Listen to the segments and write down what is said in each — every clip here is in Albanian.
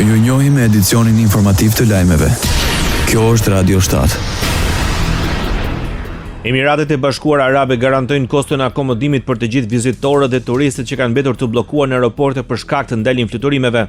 Ju njohim me edicionin informativ të lajmeve. Kjo është Radio 7. Emiratet e Bashkuara Arabe garantojnë koston e akomodimit për të gjithë vizitorët dhe turistët që kanë mbetur të bllokuar në aeroporte për shkak të ndaljen fluturimeve.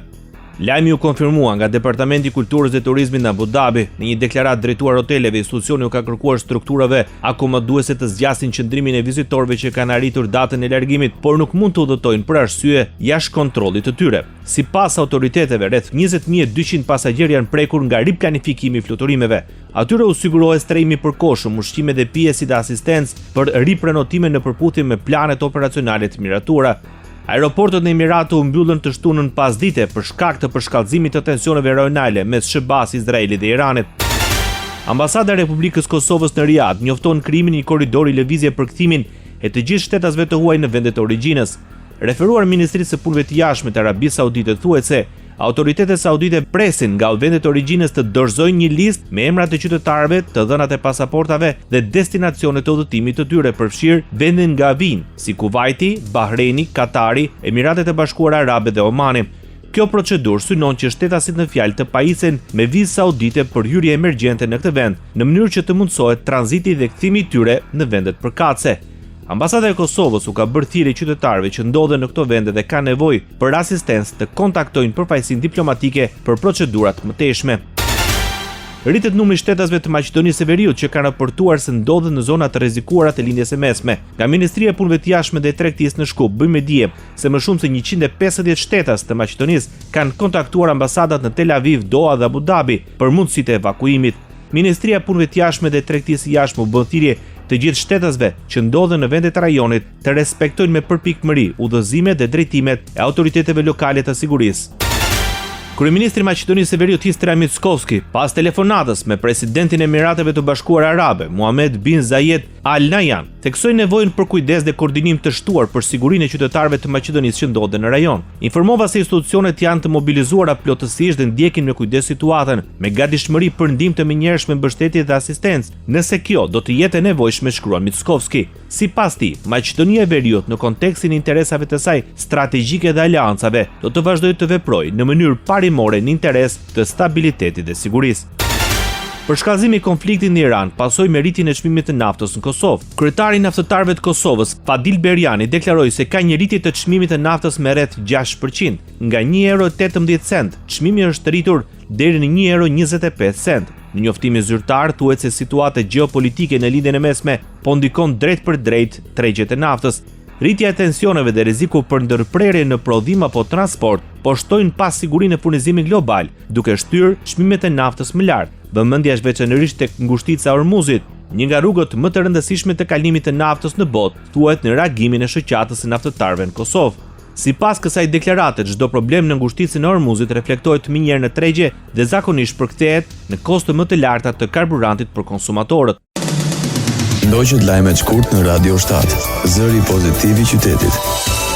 Lajmi u konfirmua nga Departamenti i Kulturës dhe Turizmit në Abu Dhabi. Në një deklaratë, drejtuar hoteleve, institucioni u ka kërkuar strukturave akomoduese të zgjasin qëndrimin e vizitorëve që kanë arritur datën e largimit, por nuk mund të udhëtojnë për arsye jashtë kontrollit të tyre. Sipas autoriteteve, rreth 20.200 pasagerë janë prekur nga riplanifikimi i fluturimeve. Atyre u sigurohet strehimi përkohshëm, ushqime dhe pije si dhe asistencë për riprenotime në përputhje me planet operacionale të miratuara. Aeroportet në Emiratë u mbyllën të shtunën pasdite për shkak të përshkallëzimit të tensioneve rajonale mes SBA-s, Izraelit dhe Iranit. Ambasada e Republikës Kosovës në Riyadh njofton krijimin e një korridori lëvizje për kthimin e të gjithë shtetasve të huaj në vendet e origjinës. Referuar Ministrisë së Punëve të Jashtme të Arabisë Saudite thuhet se autoritetet saudite presin nga vendet e origjinës të dorëzojnë një listë me emrat e qytetarëve, të dhënat e pasaportave dhe destinacionet të udhëtimit të tyre, përfshirë vende nga vinë, si Kuvaiti, Bahreini, Katari, Emiratet e Bashkuara Arabe dhe Omani. Kjo procedurë synon që shtetasit në fjalë të pajisen me vizë saudite për hyrje emergjente në këtë vend, në mënyrë që të mundësohet tranziti dhe kthimi i tyre në vendet përkatëse. Ambasada e Kosovës u ka bërë thirrje qytetarëve që ndodhen në këto vende dhe kanë nevojë për asistencë të kontaktojnë përfaqësinë diplomatike për procedurat mëtejshme. Rritet numri i shtetasve të Maqedonisë së Veriut që kanë raportuar se ndodhen në zona të rrezikuara të lindjes së mesme. Nga Ministria e Punëve të Jashtme dhe Tregtisë në Shkup bëjmë dije se më shumë se 150 shtetas të Maqedonisë kanë kontaktuar ambasadat në Tel Aviv, Doha dhe Abu Dhabi për mundësitë e evakuimit. Ministria e Punëve të Jashtme dhe Tregtisë së Jashtme u bën thirrje të gjithë shtetasve që ndodhen në vendet e rajonit të respektojnë me përpikmëri udhëzimet dhe drejtimet e autoriteteve lokale të sigurisë. Kryeministri i Maqedonisë së Veriut Histra Mickovski, pas telefonatës me presidentin e Emirateve të Bashkuara Arabe, Mohammed bin Zayed Al Nahyan, theksoi nevojën për kujdes dhe koordinim të shtuar për sigurinë e qytetarëve të Maqedonisë që ndodhen në rajon. Informova se institucionet janë të mobilizuara plotësisht dhe ndjekin me kujdes situatën, me gatishmëri për ndihmë të menjëhershme, mbështetje dhe asistencë, nëse kjo do të jetë e nevojshme, shkruan Mickovski. Sipas tij, Maqedonia e Veriut në kontekstin e interesave të saj strategjike dhe aleancave do të vazhdojë të veprojë në mënyrë parimore në interes të stabilitetit dhe sigurisë. Përshkallëzimi i konfliktit në Iran pasoi me rritjen e çmimit të naftës në Kosovë. Kryetari i naftëtarëve të Kosovës, Fadil Beriani, deklaroi se ka një rritje të çmimit të naftës me rreth 6%, nga €1.18. Çmimi është rritur deri në €1.25. Në njoftimin zyrtar thuhet se situata gjeopolitike në lindjen e mesme po ndikon drejt për drejt tregjet e naftës. Rritja e tensioneve dhe rreziku për ndërprerje në prodhim apo transport po shtojnë pas sigurinë e furnizimit global, duke shtyrë çmimet e naftës më lart. Vëmendja është veçanërisht tek ngushtica e Hormuzit, një nga rrugët më të rëndësishme të kalimit të naftës në botë, thuhet në reagimin e shoqatës së naftëtarëve në Kosovë. Sipas kësaj deklarate, çdo problem në ngushticën e Hormuzit reflektohet më njëherë në tregje dhe zakonisht përkthehet në kosto më të larta të karburantit për konsumatorët. Ndoqët lajmet shkurt në Radio 7, zëri pozitiv i qytetit.